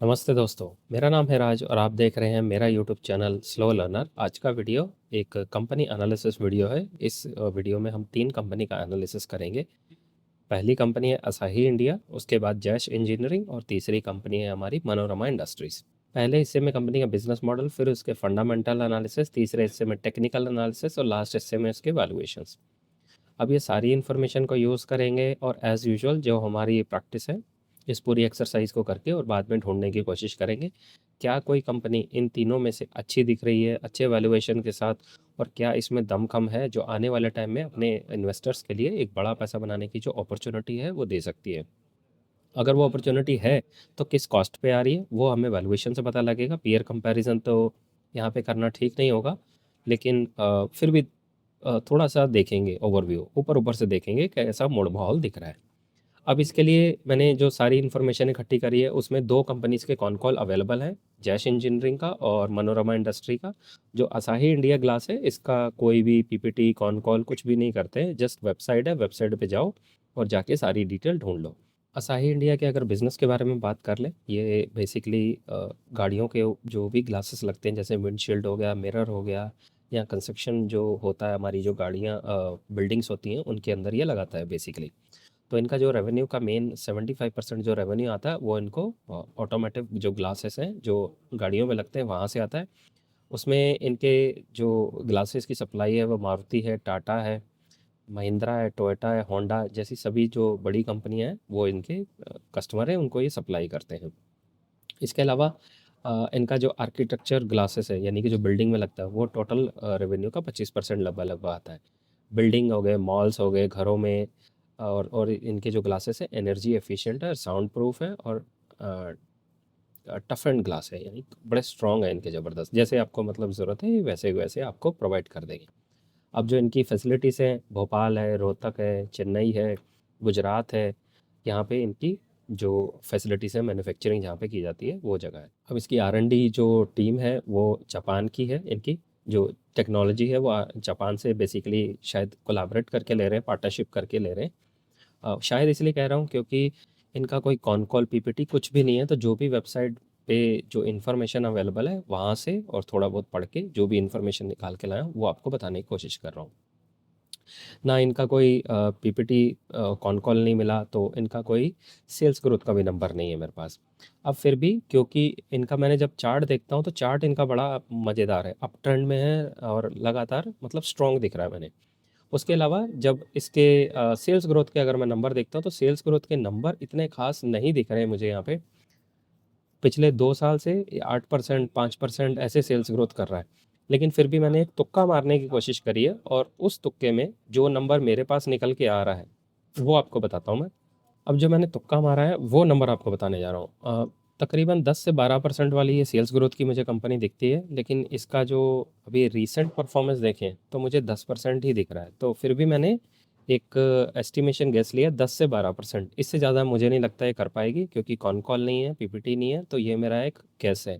नमस्ते दोस्तों, मेरा नाम है राज और आप देख रहे हैं मेरा यूट्यूब चैनल स्लो लर्नर। आज का वीडियो एक कंपनी एनालिसिस वीडियो है। इस वीडियो में हम 3 कंपनी का एनालिसिस करेंगे। पहली कंपनी है असाही इंडिया, उसके बाद जैश इंजीनियरिंग और तीसरी कंपनी है हमारी मनोरमा इंडस्ट्रीज़। पहले हिस्से में कंपनी का बिजनेस मॉडल, फिर उसके फंडामेंटल एनालिसिस, तीसरे हिस्से में टेक्निकल एनालिसिस और लास्ट हिस्से में उसके वैल्यूएशंस। अब ये सारी इन्फॉर्मेशन को यूज़ करेंगे और एज़ यूजुअल जो हमारी प्रैक्टिस है, इस पूरी एक्सरसाइज को करके और बाद में ढूँढने की कोशिश करेंगे, क्या कोई कंपनी इन तीनों में से अच्छी दिख रही है, अच्छे वैल्यूएशन के साथ, और क्या इसमें दम खम है जो आने वाले टाइम में अपने इन्वेस्टर्स के लिए एक बड़ा पैसा बनाने की जो अपॉर्च्युनिटी है, वो दे सकती है। अगर वो अपॉर्च्युनिटी है, तो किस कॉस्ट पे आ रही है, वो हमें वैल्यूएशन से पता लगेगा। पीयर कंपैरिज़न तो यहाँ पे करना ठीक नहीं होगा, लेकिन फिर भी थोड़ा-सा देखेंगे ओवरव्यू, ऊपर-ऊपर से देखेंगे कैसा मूड माहौल दिख रहा है। अब इसके लिए मैंने जो सारी इन्फॉर्मेशन इकट्ठी करी है, उसमें 2 कंपनीज़ के कॉन कॉल अवेलेबल हैं, जैश इंजीनियरिंग का और मनोरमा इंडस्ट्री का। जो असाही इंडिया ग्लास है, इसका कोई भी पीपीटी, कॉन कॉल कुछ भी नहीं करते हैं, जस्ट वेबसाइट है, वेबसाइट पे जाओ और जाके सारी डिटेल ढूँढ लो। असाही इंडिया के अगर बिज़नेस के बारे में बात कर लें, ये बेसिकली गाड़ियों के जो भी ग्लासेस लगते हैं, जैसे विंडशील्ड हो गया, मिरर हो गया, या कंस्ट्रक्शन जो होता है, हमारी जो गाड़ियाँ बिल्डिंग्स होती हैं, उनके अंदर ये लगाता है बेसिकली। तो इनका जो रेवेन्यू का मेन 75% जो रेवेन्यू आता है, वो इनको ऑटोमेटिव जो ग्लासेस हैं, जो गाड़ियों में लगते हैं, वहाँ से आता है। उसमें इनके जो ग्लासेस की सप्लाई है, वो मारुति है, टाटा है, महिंद्रा है, टोयोटा है, होंडा जैसी सभी जो बड़ी कंपनियां हैं, वो इनके कस्टमर हैं, उनको ये सप्लाई करते हैं। इसके अलावा इनका जो आर्किटेक्चर ग्लासेस है, यानी कि जो बिल्डिंग में लगता है, वो टोटल रेवेन्यू का 25% लगभग लगभग आता है। बिल्डिंग हो गए, मॉल्स हो गए, घरों में। और इनके जो ग्लासेस है, एनर्जी एफिशिएंट है, साउंड प्रूफ है, और टफ एंड ग्लास है, यानी बड़े स्ट्रॉन्ग है इनके, ज़बरदस्त। जैसे आपको मतलब ज़रूरत है, वैसे वैसे आपको प्रोवाइड कर देंगे। अब जो इनकी फैसिलिटीज़ हैं, भोपाल है, रोहतक है, चेन्नई है, गुजरात है, यहाँ पे इनकी जो फैसिलिटीज़ है, मैन्युफैक्चरिंग जहाँ पे की जाती है, वो जगह है। अब इसकी R&D जो टीम है, वो जापान की है। इनकी जो टेक्नोलॉजी है, वो जापान से बेसिकली शायद कोलैबोरेट करके ले रहे हैं, पार्टनरशिप करके ले रहे हैं। शायद इसलिए कह रहा हूँ क्योंकि इनका कोई कॉन कॉल पीपीटी कुछ भी नहीं है, तो जो भी वेबसाइट पे जो इन्फॉर्मेशन अवेलेबल है, वहाँ से और थोड़ा बहुत पढ़ के जो भी इन्फॉर्मेशन निकाल के लाया हूँ, वो आपको बताने की कोशिश कर रहा हूँ। ना इनका कोई पीपीटी कॉन कॉल नहीं मिला, तो इनका कोई सेल्स ग्रोथ का भी नंबर नहीं है मेरे पास। अब फिर भी क्योंकि इनका मैंने जब चार्ट देखता हूँ, तो चार्ट इनका बड़ा मज़ेदार है, अप ट्रेंड में है और लगातार मतलब स्ट्रॉन्ग दिख रहा है मैंने। उसके अलावा जब इसके सेल्स ग्रोथ के अगर मैं नंबर देखता हूँ, तो सेल्स ग्रोथ के नंबर इतने खास नहीं दिख रहे हैं मुझे यहाँ पे। पिछले 2 साल से 8%, 5% ऐसे सेल्स ग्रोथ कर रहा है। लेकिन फिर भी मैंने एक तुक्का मारने की कोशिश करी है, और उस तुक्के में जो नंबर मेरे पास निकल के आ रहा है, वो आपको बताता हूँ मैं। अब जो मैंने तुक्का मारा है, वो नंबर आपको बताने जा रहा हूँ। तकरीबन 10 से 12% वाली ये सेल्स ग्रोथ की मुझे कंपनी दिखती है, लेकिन इसका जो अभी रीसेंट परफॉर्मेंस देखें, तो मुझे 10% ही दिख रहा है। तो फिर भी मैंने एक एस्टिमेशन गेस लिया, 10 से 12%। इससे ज़्यादा मुझे नहीं लगता ये कर पाएगी, क्योंकि कॉन कॉल नहीं है, पीपीटी नहीं है, तो ये मेरा एक गेस है।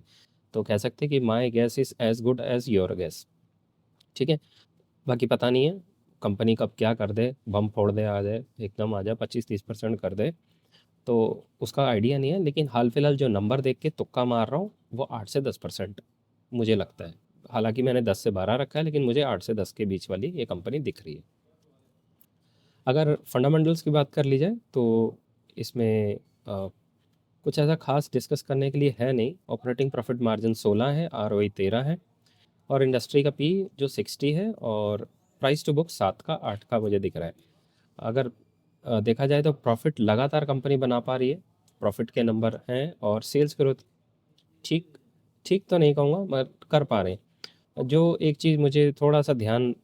तो कह सकते हैं कि my guess is as good as your guess. ठीक है। बाकी पता नहीं है कंपनी कब क्या कर दे, बम फोड़ दे, आ जाए एकदम, आ जाए 25-30% कर दे, तो उसका आइडिया नहीं है। लेकिन हाल फिलहाल जो नंबर देख के तुक्का मार रहा हूँ, वो 8 से 10% मुझे लगता है। हालांकि मैंने 10 से 12 रखा है, लेकिन मुझे 8 से 10 के बीच वाली ये कंपनी दिख रही है। अगर फंडामेंटल्स की बात कर ली जाए, तो इसमें कुछ ऐसा खास डिस्कस करने के लिए है नहीं। ऑपरेटिंग प्रॉफिट मार्जिन 16 है, ROI 13 है, और इंडस्ट्री का पी जो 60 है, और प्राइस टू बुक 7 का 8 का मुझे दिख रहा है। अगर देखा जाए तो प्रॉफिट लगातार कंपनी बना पा रही है, प्रॉफिट के नंबर हैं, और सेल्स ग्रोथ ठीक ठीक तो नहीं कहूँगा, मगर कर पा रहे हैं। जो एक चीज़ मुझे थोड़ा सा ध्यान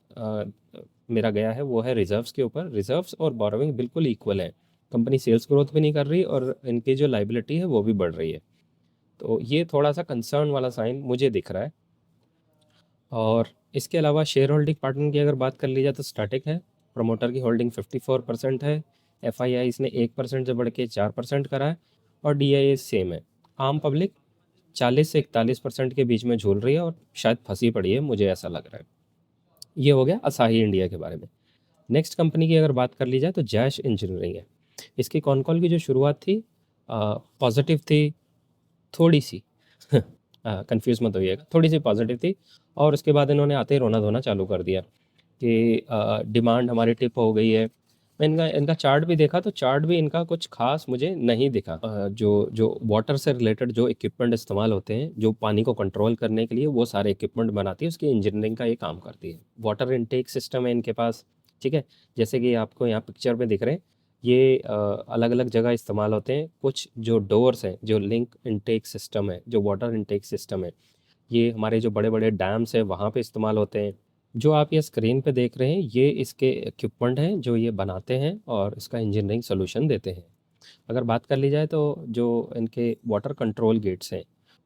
मेरा गया है, वो है रिजर्व्स के ऊपर। रिजर्व्स और बोरोविंग बिल्कुल इक्वल है। कंपनी सेल्स ग्रोथ भी नहीं कर रही, और इनकी जो लाइबिलिटी है, वो भी बढ़ रही है। तो ये थोड़ा सा कंसर्न वाला साइन मुझे दिख रहा है। और इसके अलावा शेयर होल्डिंग पार्टनर की अगर बात कर ली जाए, तो स्टैटिक है। प्रमोटर की होल्डिंग 54% है। FII इसने 1% से बढ़ के 4% करा है, और DIA सेम है। आम पब्लिक 40 से 41% के बीच में झूल रही है, और शायद फंसी पड़ी है, मुझे ऐसा लग रहा है। ये हो गया असाही इंडिया के बारे में। नेक्स्ट कंपनी की अगर बात कर ली जाए, तो जैश इंजीनियरिंग है। इसकी कॉन कॉल की जो शुरुआत थी, पॉजिटिव थी, थोड़ी-सी कन्फ्यूज़ मत होइएगा, थोड़ी-सी पॉज़िटिव थी और उसके बाद इन्होंने आते ही रोना-धोना चालू कर दिया कि डिमांड हमारी टिप हो गई है। मैं इनका इनका चार्ट भी देखा तो चार्ट भी इनका कुछ ख़ास मुझे नहीं दिखा। जो जो वाटर से रिलेटेड जो इक्विपमेंट इस्तेमाल होते हैं, जो पानी को कंट्रोल करने के लिए वो सारे इक्विपमेंट बनाती है, उसकी इंजीनियरिंग का ये काम करती है। वाटर इनटेक सिस्टम है इनके पास, ठीक है? जैसे कि आपको यहाँ पिक्चर में दिख रहे हैं, ये अलग-अलग जगह इस्तेमाल होते हैं। कुछ जो डोर्स हैं, जो लिंक इनटेक सिस्टम है, जो वाटर इनटेक सिस्टम है, ये हमारे जो बड़े-बड़े डैम्स हैं वहाँ पे इस्तेमाल होते हैं। जो आप ये स्क्रीन पे देख रहे हैं, ये इसके इक्विपमेंट हैं जो ये बनाते हैं और इसका इंजीनियरिंग सॉल्यूशन देते हैं। अगर बात कर ली जाए तो जो इनके वाटर कंट्रोल गेट्स हैं,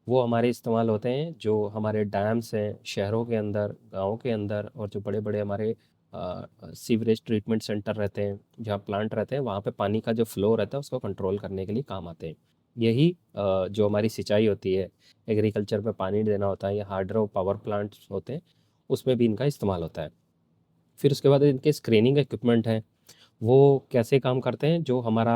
वो हमारे इस्तेमाल होते हैं जो हमारे डैम्स हैं, शहरों के अंदर, गाँव के अंदर और जो बड़े-बड़े हमारे सीवरेज ट्रीटमेंट सेंटर रहते हैं, जहाँ प्लांट रहते हैं, वहाँ पे पानी का जो फ्लो रहता है उसको कंट्रोल करने के लिए काम आते हैं। यही जो हमारी सिंचाई होती है, एग्रीकल्चर में पानी देना होता है या हाइड्रो पावर प्लांट्स होते हैं, उसमें भी इनका इस्तेमाल होता है। फिर उसके बाद इनके स्क्रीनिंग इक्विपमेंट हैं, वो कैसे काम करते हैं, जो हमारा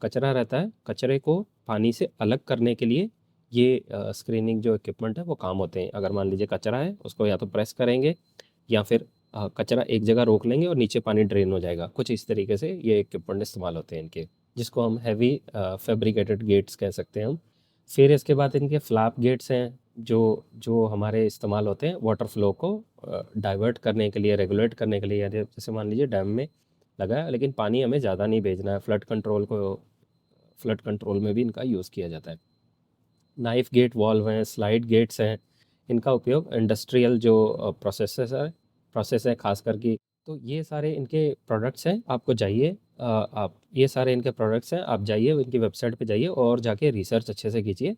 कचरा रहता है, कचरे को पानी से अलग करने के लिए ये स्क्रीनिंग जो इक्विपमेंट है वो काम होते हैं। अगर मान लीजिए कचरा है, उसको या तो प्रेस करेंगे या फिर कचरा एक जगह रोक लेंगे और नीचे पानी ड्रेन हो जाएगा। कुछ इस तरीके से ये इक्विपमेंट इस्तेमाल होते हैं इनके, जिसको हम हेवी फैब्रिकेटेड गेट्स कह सकते हैं हम। फिर इसके बाद इनके फ्लैप गेट्स हैं, जो जो हमारे इस्तेमाल होते हैं वाटर फ्लो को डाइवर्ट करने के लिए, रेगुलेट करने के लिए। या जैसे मान लीजिए डैम में लगा है लेकिन पानी हमें ज़्यादा नहीं भेजना है, फ्लड कंट्रोल में भी इनका यूज़ किया जाता है। नाइफ गेट वॉल्व हैं, स्लाइड गेट्स हैं, इनका उपयोग इंडस्ट्रियल जो प्रोसेस है खास करके। तो ये सारे इनके प्रोडक्ट्स हैं, आपको जाइए आप ये सारे इनके प्रोडक्ट्स हैं, आप जाइए इनकी वेबसाइट पे जाइए और जाके रिसर्च अच्छे से कीजिए।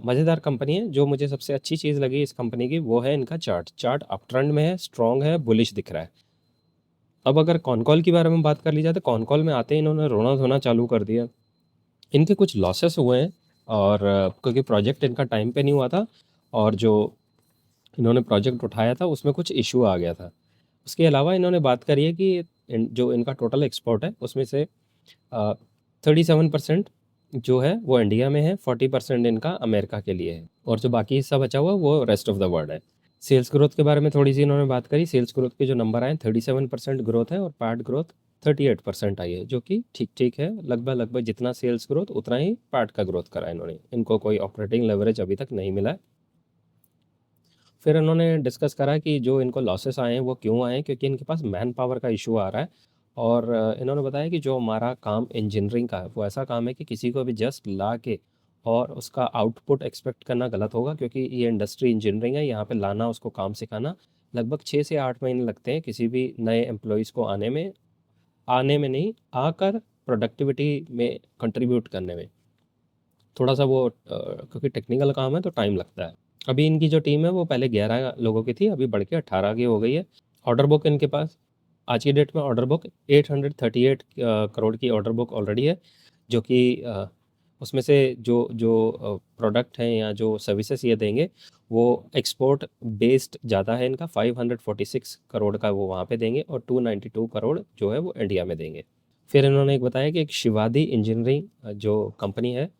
मज़ेदार कंपनी है। जो मुझे सबसे अच्छी चीज़ लगी इस कंपनी की वो है इनका चार्ट अप ट्रेंड में है, स्ट्रॉन्ग है, बुलिश दिख रहा है। अब अगर कॉनकॉल के बारे में बात कर ली जाए तो कॉनकॉल में आते ही इन्होंने रोना-धोना चालू कर दिया। इनके कुछ लॉसेस हुए हैं और क्योंकि प्रोजेक्ट इनका टाइम पे नहीं हुआ था और जो इन्होंने प्रोजेक्ट उठाया था उसमें कुछ इश्यू आ गया था। उसके अलावा इन्होंने बात करी है कि जो इनका टोटल एक्सपोर्ट है उसमें से 37% जो है वो इंडिया में है, 40% इनका अमेरिका के लिए है और जो बाकी हिस्सा बचा हुआ वो रेस्ट ऑफ द वर्ल्ड है। सेल्स ग्रोथ के बारे में थोड़ी सी इन्होंने बात करी। सेल्स ग्रोथ के जो नंबर आए 37% ग्रोथ है और पैट ग्रोथ 38% आई है, जो कि ठीक ठीक है। लगभग लगभग जितना सेल्स ग्रोथ उतना ही पैट का ग्रोथ करा इन्होंने। इनको कोई ऑपरेटिंग लेवरेज अभी तक नहीं मिला है। फिर इन्होंने डिस्कस करा कि जो इनको लॉसेस आए हैं वो क्यों आए हैं, क्योंकि इनके पास मैन पावर का इशू आ रहा है। और इन्होंने बताया कि जो हमारा काम इंजीनियरिंग का है वो ऐसा काम है कि किसी को भी जस्ट ला के और उसका आउटपुट एक्सपेक्ट करना गलत होगा, क्योंकि ये इंडस्ट्री इंजीनियरिंग है। यहाँ पे लाना, उसको काम सिखाना लगभग 6 से 8 महीने लगते हैं किसी भी नए एम्प्लॉयज़ को आने में नहीं, आकर प्रोडक्टिविटी में कंट्रीब्यूट करने में। थोड़ा सा वो क्योंकि टेक्निकल काम है तो टाइम लगता है। अभी इनकी जो टीम है वो पहले 11 लोगों की थी, अभी बढ़ के 18 की हो गई है। ऑर्डर बुक इनके पास आज की डेट में ऑर्डर बुक 838 करोड़ की ऑर्डर बुक ऑलरेडी है, जो कि उसमें से जो जो प्रोडक्ट हैं या जो सर्विसेज ये देंगे वो एक्सपोर्ट बेस्ड ज़्यादा है इनका। 546 करोड़ का वो वहाँ पे देंगे और 292 करोड़ जो है वो इंडिया में देंगे। फिर इन्होंने एक बताया कि एक शिवादी इंजीनियरिंग जो कंपनी है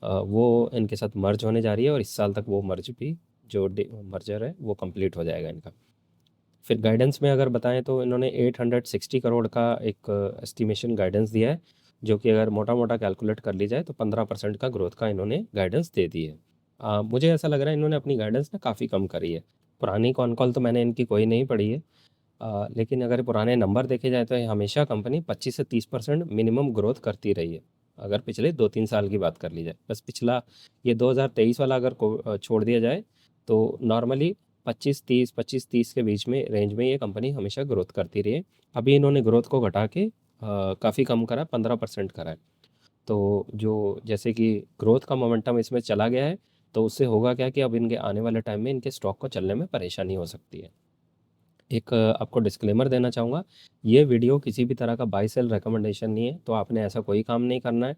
वो इनके साथ मर्ज होने जा रही है और इस साल तक वो मर्ज भी जो मर्जर है वो कंप्लीट हो जाएगा इनका। फिर गाइडेंस में अगर बताएं तो इन्होंने 860 करोड़ का एक एस्टिमेशन गाइडेंस दिया है, जो कि अगर मोटा मोटा कैलकुलेट कर ली जाए तो 15% का ग्रोथ का इन्होंने गाइडेंस दे दी है। मुझे ऐसा लग रहा है इन्होंने अपनी गाइडेंस ना काफ़ी कम करी है। पुरानी कॉन कॉल तो मैंने इनकी कोई नहीं पढ़ी है, लेकिन अगर पुराने नंबर देखे जाए तो ये हमेशा कंपनी 25 से 30% मिनिमम ग्रोथ करती रही है। अगर पिछले 2-3 साल की बात कर ली जाए, बस पिछला ये 2023 वाला अगर छोड़ दिया जाए तो नॉर्मली 25-30 के बीच में रेंज में ये कंपनी हमेशा ग्रोथ करती रही है। अभी इन्होंने ग्रोथ को घटा के काफ़ी कम करा, 15% करा है। तो जो जैसे कि ग्रोथ का मोमेंटम इसमें चला गया है, तो उससे होगा क्या कि अब इनके आने वाले टाइम में इनके स्टॉक को चलने में परेशानी हो सकती है। एक आपको डिस्क्लेमर देना चाहूँगा, ये वीडियो किसी भी तरह का बाय सेल रिकमेंडेशन नहीं है, तो आपने ऐसा कोई काम नहीं करना है।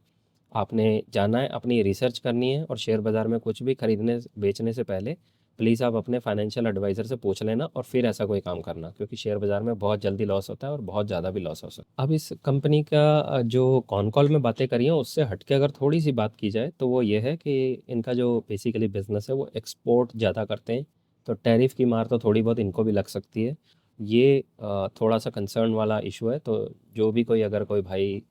आपने जाना है, अपनी रिसर्च करनी है और शेयर बाज़ार में कुछ भी खरीदने बेचने से पहले प्लीज़ आप अपने फाइनेंशियल एडवाइज़र से पूछ लेना और फिर ऐसा कोई काम करना, क्योंकि शेयर बाज़ार में बहुत जल्दी लॉस होता है और बहुत ज़्यादा भी लॉस हो सकता है। अब इस कंपनी का जो कॉन कॉल में बातें करी हैं उससे हट के अगर थोड़ी सी बात की जाए तो वो ये है कि इनका जो बेसिकली बिजनेस है वो एक्सपोर्ट ज़्यादा करते हैं, तो टैरिफ की मार तो थोड़ी बहुत इनको भी लग सकती है। ये थोड़ा सा कंसर्न वाला इशू है। तो जो भी कोई, अगर कोई भाई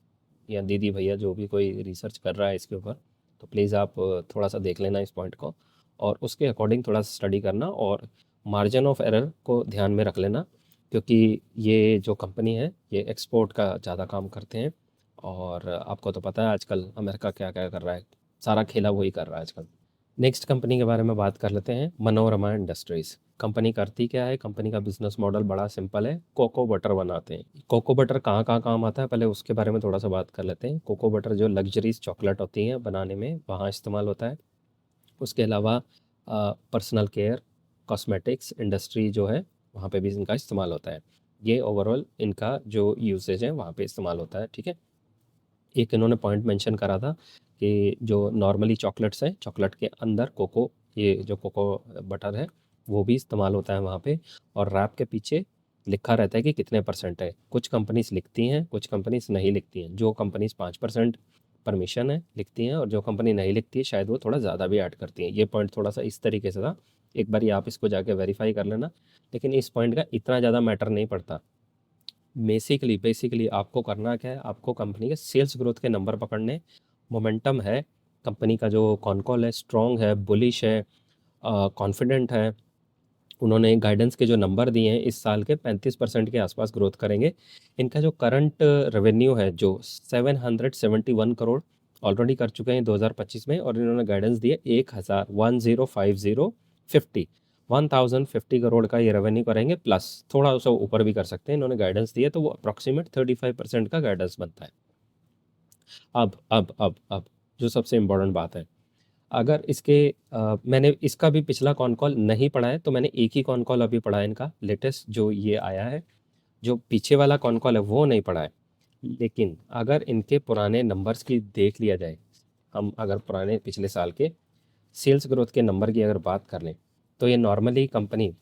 या दीदी भैया जो भी कोई रिसर्च कर रहा है इसके ऊपर, तो प्लीज़ आप थोड़ा सा देख लेना इस पॉइंट को और उसके अकॉर्डिंग थोड़ा सा स्टडी करना और मार्जिन ऑफ एरर को ध्यान में रख लेना, क्योंकि ये जो कंपनी है ये एक्सपोर्ट का ज़्यादा काम करते हैं। और आपको तो पता है आजकल अमेरिका क्या क्या कर रहा है, सारा खेला वही कर रहा है आजकल। नेक्स्ट कंपनी के बारे में बात कर लेते हैं, मनोरमा इंडस्ट्रीज़। कंपनी करती क्या है? कंपनी का बिजनेस मॉडल बड़ा सिंपल है, कोको बटर बनाते हैं। कोको बटर कहाँ कहाँ काम आता है, पहले उसके बारे में थोड़ा सा बात कर लेते हैं। कोको बटर जो लग्जरीज चॉकलेट होती हैं बनाने में, वहाँ इस्तेमाल होता है। उसके अलावा पर्सनल केयर, कॉस्मेटिक्स इंडस्ट्री जो है वहाँ पे भी इनका इस्तेमाल होता है। ये ओवरऑल इनका जो यूसेज है वहाँ पे इस्तेमाल होता है, ठीक है। एक इन्होंने पॉइंट मेंशन करा था कि जो नॉर्मली चॉकलेट्स हैं, चॉकलेट के अंदर कोको, ये जो कोको बटर है वो भी इस्तेमाल होता है वहाँ पे। और रैप के पीछे लिखा रहता है कि कितने परसेंट है। कुछ कंपनीज लिखती हैं, कुछ कंपनीज नहीं लिखती हैं। जो कंपनीज 5% परमिशन है लिखती हैं, और जो कंपनी नहीं लिखती है शायद वो थोड़ा ज़्यादा भी ऐड करती हैं। ये पॉइंट थोड़ा सा इस तरीके से था, एक बार आप इसको जाके वेरीफाई कर लेना। लेकिन इस पॉइंट का इतना ज़्यादा मैटर नहीं पड़ता। बेसिकली आपको करना क्या है, आपको कंपनी के सेल्स ग्रोथ के नंबर पकड़ने। मोमेंटम है, कंपनी का जो कॉनकॉल है स्ट्रॉन्ग है, बुलिश है, कॉन्फिडेंट है। उन्होंने गाइडेंस के जो नंबर दिए हैं इस साल के 35% के आसपास ग्रोथ करेंगे। इनका जो करंट रेवेन्यू है जो 771 करोड़ ऑलरेडी कर चुके हैं 2025 में, और इन्होंने गाइडेंस दिए 1050 करोड़ का ये रेवेन्यू करेंगे, प्लस थोड़ा सा ऊपर भी कर सकते हैं। इन्होंने गाइडेंस दिया तो वो अप्रॉक्सीमेट 35% का गाइडेंस बनता है। अब जो सबसे इम्पोर्टेंट बात है, अगर इसके मैंने इसका भी पिछला कॉन कॉल नहीं पढ़ा है, तो मैंने एक ही कॉन कॉल अभी पढ़ा है इनका, लेटेस्ट जो ये आया है। जो पीछे वाला कॉन कॉल है वो नहीं पढ़ा है। लेकिन अगर इनके पुराने नंबर्स की देख लिया जाए, हम अगर पुराने पिछले साल के सेल्स ग्रोथ के नंबर की अगर बात कर लें, तो ये नॉर्मली कंपनी,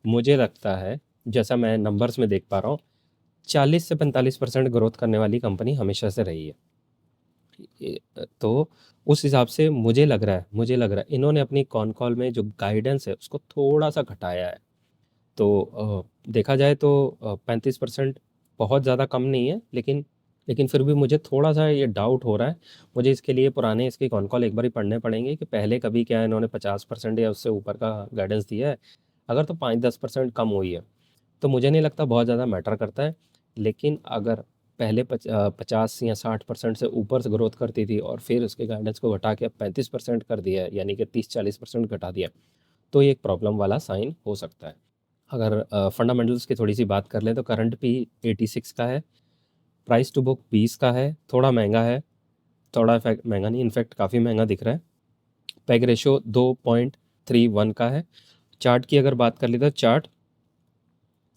मुझे लगता है जैसा मैं नंबर्स में देख पा रहा हूँ, 40 से 45% ग्रोथ करने वाली कंपनी हमेशा से रही है। तो उस हिसाब से मुझे लग रहा है इन्होंने अपनी कॉन कॉल में जो गाइडेंस है उसको थोड़ा सा घटाया है। तो देखा जाए तो 35% बहुत ज़्यादा कम नहीं है, लेकिन फिर भी मुझे थोड़ा सा ये डाउट हो रहा है। मुझे इसके लिए पुराने इसके कॉन कॉल एक बार ही पढ़ने पड़ेंगे कि पहले कभी क्या इन्होंने 50% या उससे ऊपर का गाइडेंस दिया है। अगर तो 5-10% कम हुई है तो मुझे नहीं लगता बहुत ज़्यादा मैटर करता है। लेकिन अगर पहले 50 या 60% से ऊपर से ग्रोथ करती थी और फिर उसके गाइडेंस को घटा के अब 35% कर दिया है, यानी कि 30-40% घटा दिया, तो ये एक प्रॉब्लम वाला साइन हो सकता है। अगर फंडामेंटल्स की थोड़ी सी बात कर लें तो करंट पी 86 का है, प्राइस टू बुक 20 का है, थोड़ा महंगा है। थोड़ा इफेक्ट महंगा नहीं, इनफैक्ट काफ़ी महंगा दिख रहा है। पैग रेशो 2.31 का है। चार्ट की अगर बात कर ले तो चार्ट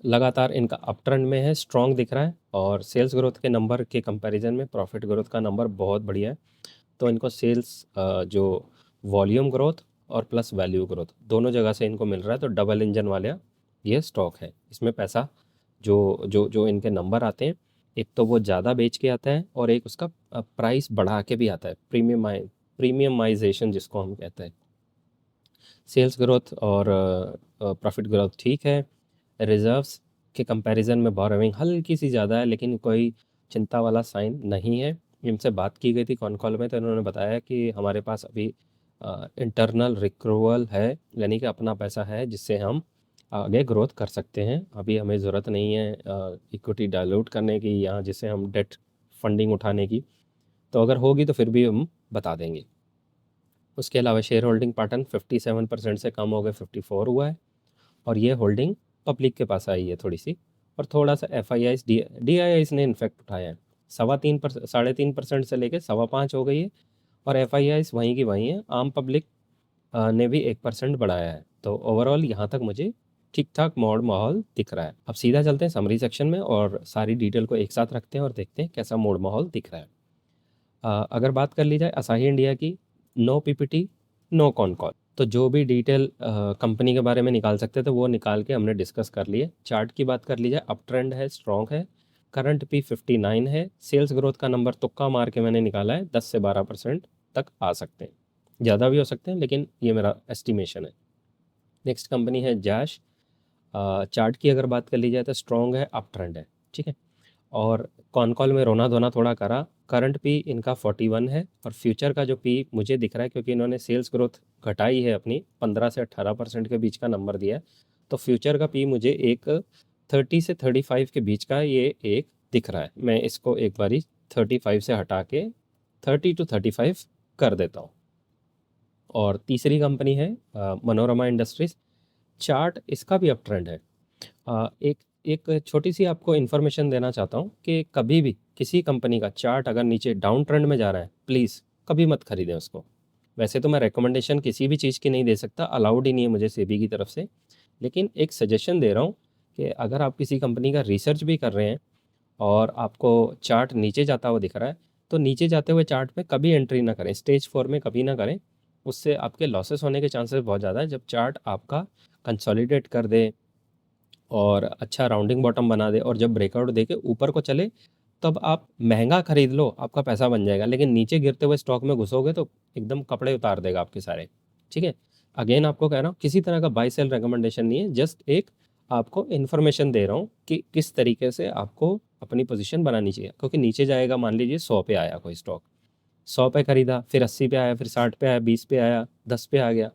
लगातार इनका अप ट्रेंड में है, स्ट्रॉन्ग दिख रहा है, और सेल्स ग्रोथ के नंबर के कंपैरिजन में प्रॉफिट ग्रोथ का नंबर बहुत बढ़िया है। तो इनको सेल्स जो वॉल्यूम ग्रोथ और प्लस वैल्यू ग्रोथ दोनों जगह से इनको मिल रहा है, तो डबल इंजन वाले ये स्टॉक है। इसमें पैसा जो जो जो इनके नंबर आते हैं, एक तो वो ज़्यादा बेच के आता है और एक उसका प्राइस बढ़ा के भी आता है, प्रीमियमाइजेशन जिसको हम कहते हैं। सेल्स ग्रोथ और प्रॉफिट ग्रोथ ठीक है। रिजर्व्स के कंपैरिजन में बोरोइंग हल्की सी ज़्यादा है, लेकिन कोई चिंता वाला साइन नहीं है। इनसे बात की गई थी कॉन कॉल में, तो इन्होंने बताया कि हमारे पास अभी इंटरनल रिक्रूवल है, यानी कि अपना पैसा है जिससे हम आगे ग्रोथ कर सकते हैं। अभी हमें ज़रूरत नहीं है इक्विटी डाइल्यूट करने की या जिससे हम डेट फंडिंग उठाने की। तो अगर होगी तो फिर भी हम बता देंगे। उसके अलावा शेयर होल्डिंग पैटर्न 57% से कम हो गए, 54 हुआ है, और ये होल्डिंग पब्लिक के पास आई है थोड़ी सी। और थोड़ा सा F I eyes D I eyes ने इन्फेक्ट उठाया है, 3.5% से लेके 5.25 हो गई है, और एफ आई आईज वहीं की वहीं है। आम पब्लिक ने भी 1% बढ़ाया है। तो ओवरऑल यहाँ तक मुझे ठीक ठाक मोड माहौल दिख रहा है। अब सीधा चलते हैं समरी सेक्शन में और सारी डिटेल को एक साथ रखते हैं और देखते हैं कैसा मोड माहौल दिख रहा है। अगर बात कर ली जाए असाही इंडिया की, no PPT, no con call. तो जो भी डिटेल कंपनी के बारे में निकाल सकते थे वो निकाल के हमने डिस्कस कर लिए। चार्ट की बात कर ली जाए, अप ट्रेंड है, स्ट्रॉन्ग है, करंट पी 59 है, सेल्स ग्रोथ का नंबर तुक्का मार के मैंने निकाला है 10 से 12% तक आ सकते हैं, ज़्यादा भी हो सकते हैं लेकिन ये मेरा एस्टिमेशन है। नेक्स्ट कंपनी है जैश। चार्ट की अगर बात कर ली जाए तो स्ट्रॉन्ग है, अप ट्रेंड है, ठीक है। और कॉन कॉल में रोना धोना थोड़ा करा। करंट पी इनका 41 है और फ्यूचर का जो पी मुझे दिख रहा है, क्योंकि इन्होंने सेल्स ग्रोथ घटाई है अपनी, 15 से 18% के बीच का नंबर दिया है, तो फ्यूचर का पी मुझे एक 30 से 35 के बीच का ये एक दिख रहा है। मैं इसको एक बारी 35 से हटा के 30 टू 35 कर देता हूँ। और तीसरी कंपनी है मनोरमा इंडस्ट्रीज। चार्ट इसका भी अप ट्रेंड है। एक एक छोटी सी आपको इन्फॉर्मेशन देना चाहता हूँ कि कभी भी किसी कंपनी का चार्ट अगर नीचे डाउन ट्रेंड में जा रहा है, प्लीज़ कभी मत खरीदें उसको। वैसे तो मैं रिकमेंडेशन किसी भी चीज़ की नहीं दे सकता, अलाउड ही नहीं है मुझे सेबी की तरफ से, लेकिन एक सजेशन दे रहा हूँ कि अगर आप किसी कंपनी का रिसर्च भी कर रहे हैं और आपको चार्ट नीचे जाता हुआ दिख रहा है, तो नीचे जाते हुए चार्ट में कभी एंट्री ना करें, स्टेज 4 में कभी ना करें। उससे आपके लॉसेस होने के चांसेस बहुत ज़्यादा है। जब चार्ट आपका कंसोलिडेट कर दे और अच्छा राउंडिंग बॉटम बना दे और जब ब्रेकआउट दे के ऊपर को चले, तब आप महंगा खरीद लो, आपका पैसा बन जाएगा। लेकिन नीचे गिरते हुए स्टॉक में घुसोगे तो एकदम कपड़े उतार देगा आपके सारे, ठीक है। अगेन आपको कह रहा हूँ, किसी तरह का बाय सेल रिकमेंडेशन नहीं है, जस्ट एक आपको इन्फॉर्मेशन दे रहा हूँ कि किस तरीके से आपको अपनी पोजीशन बनानी चाहिए। क्योंकि नीचे जाएगा, मान लीजिए 100 पे आया कोई स्टॉक, 100 पे खरीदा, फिर 80 पे आया, फिर 60 पे आया, 20 पे आया, 10 पे आ गया,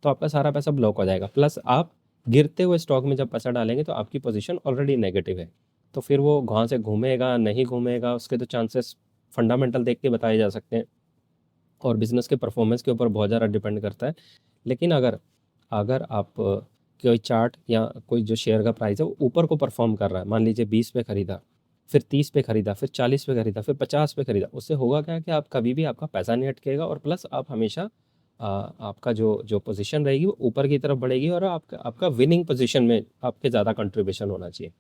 तो आपका सारा पैसा ब्लॉक हो जाएगा। प्लस आप गिरते हुए स्टॉक में जब पैसा डालेंगे तो आपकी पोजीशन ऑलरेडी नेगेटिव है, तो फिर वो कहाँ से घूमेगा नहीं घूमेगा उसके तो चांसेस फंडामेंटल देख के बताए जा सकते हैं और बिज़नेस के परफॉर्मेंस के ऊपर बहुत ज़्यादा डिपेंड करता है। लेकिन अगर अगर आप कोई चार्ट या कोई जो शेयर का प्राइस है वो ऊपर को परफॉर्म कर रहा है, मान लीजिए 20 पे खरीदा, फिर 30 पे खरीदा, फिर 40 पे खरीदा, फिर 50 पे खरीदा, उससे होगा क्या कि आप कभी भी आपका पैसा नहीं अटकेगा और प्लस आप हमेशा आपका जो जो पोजीशन रहेगी वो ऊपर की तरफ बढ़ेगी और आपका आपका विनिंग पोजीशन में आपके ज़्यादा कंट्रीब्यूशन होना चाहिए।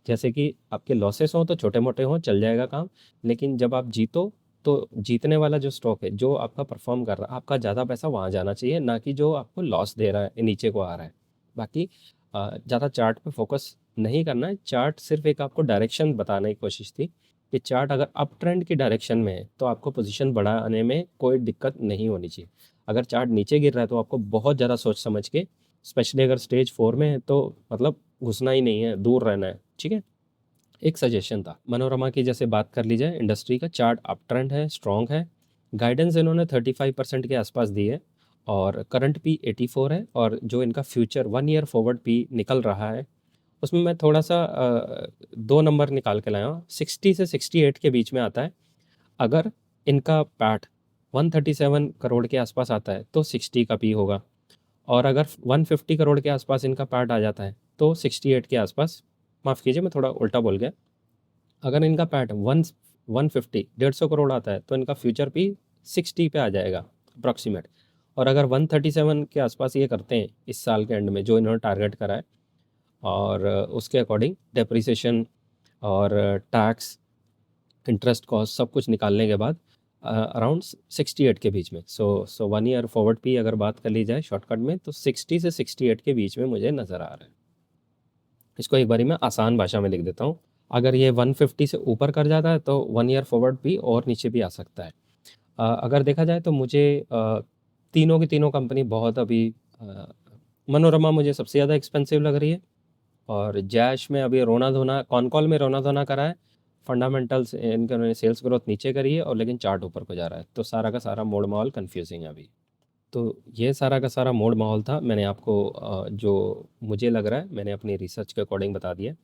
जैसे कि आपके लॉसेस हों तो छोटे मोटे हों, चल जाएगा काम, लेकिन जब आप जीतो तो जीतने वाला जो स्टॉक है जो आपका परफॉर्म कर रहा है, आपका ज़्यादा पैसा वहाँ जाना चाहिए, ना कि जो आपको लॉस दे रहा है नीचे को आ रहा है। बाकी ज़्यादा चार्ट पे फोकस नहीं करना है। चार्ट सिर्फ एक आपको डायरेक्शन बताने की कोशिश थी कि चार्ट अगर अप ट्रेंड की डायरेक्शन में है तो आपको पोजीशन बढ़ाने में कोई दिक्कत नहीं होनी चाहिए। अगर चार्ट नीचे गिर रहा है तो आपको बहुत ज़्यादा सोच समझ के, स्पेशली अगर स्टेज 4 में है तो मतलब घुसना ही नहीं है, दूर रहना है, ठीक है। एक सजेशन था। मनोरमा की जैसे बात कर ली जाए, इंडस्ट्री का चार्ट अप ट्रेंड है, स्ट्रॉन्ग है, गाइडेंस इन्होंने 35% के आसपास दी है और करंट पी 84 है और जो इनका फ्यूचर 1 ईयर फॉरवर्ड पी निकल रहा है उसमें मैं थोड़ा सा 2 नंबर निकाल के लाया हूँ, 60 से 68 के बीच में आता है। अगर इनका पैट 137 करोड़ के आसपास आता है तो 60 का पी होगा और अगर 150 करोड़ के आसपास इनका पैट आ जाता है तो 68 के आसपास, माफ़ कीजिए मैं थोड़ा उल्टा बोल गया, अगर इनका पैट 150 150 करोड़ आता है तो इनका फ्यूचर पी 60 पे आ जाएगा अप्रॉक्सीमेट। और अगर 137 के आसपास ये करते हैं इस साल के एंड में जो इन्होंने टारगेट करा है और उसके अकॉर्डिंग डेप्रिसिएशन और टैक्स, इंटरेस्ट कॉस्ट सब कुछ निकालने के बाद अराउंड 68 के बीच में, सो 1 ईयर फॉरवर्ड पी अगर बात कर ली जाए शॉर्टकट में तो 60 से 68 के बीच में मुझे नज़र आ रहा है। इसको एक बारी मैं आसान भाषा में लिख देता हूँ। अगर ये 150 से ऊपर कर जाता है तो 1 ईयर फॉरवर्ड भी और नीचे भी आ सकता है। अगर देखा जाए तो मुझे तीनों की तीनों कंपनी बहुत अभी मनोरमा मुझे सबसे ज़्यादा एक्सपेंसिव लग रही है और जैश में अभी रोना धोना, कॉन कॉल में रोना धोना करा है, फंडामेंटल्स इनके उन्होंने सेल्स ग्रोथ नीचे करी है और लेकिन चार्ट ऊपर को जा रहा है, तो सारा का सारा मोड़ माहौल कन्फ्यूजिंग है अभी। तो ये सारा का सारा मोड़ माहौल था, मैंने आपको जो मुझे लग रहा है मैंने अपनी रिसर्च के अकॉर्डिंग बता दिया।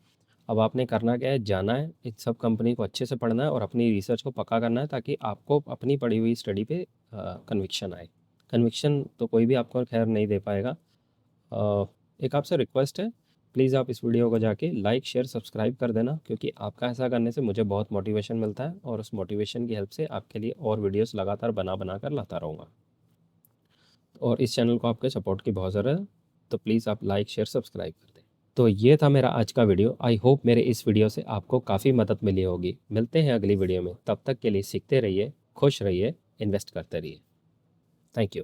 अब आपने करना क्या है, जाना है, इन सब कंपनी को अच्छे से पढ़ना है और अपनी रिसर्च को पक्का करना है ताकि आपको अपनी पढ़ी हुई स्टडी पे कन्विक्शन आए। कन्विक्शन तो कोई भी आपको खैर नहीं दे पाएगा। एक आपसे रिक्वेस्ट है, प्लीज़ आप इस वीडियो को जाके लाइक शेयर सब्सक्राइब कर देना, क्योंकि आपका ऐसा करने से मुझे बहुत मोटिवेशन मिलता है और उस मोटिवेशन की हेल्प से आपके लिए और वीडियोस लगातार बना बना कर लाता रहूँगा। और इस चैनल को आपके सपोर्ट की बहुत ज़रूरत है, तो प्लीज़ आप लाइक शेयर सब्सक्राइब कर दें। तो ये था मेरा आज का वीडियो। आई होप मेरे इस वीडियो से आपको काफ़ी मदद मिली होगी। मिलते हैं अगली वीडियो में, तब तक के लिए सीखते रहिए, खुश रहिए, इन्वेस्ट करते रहिए। Thank you.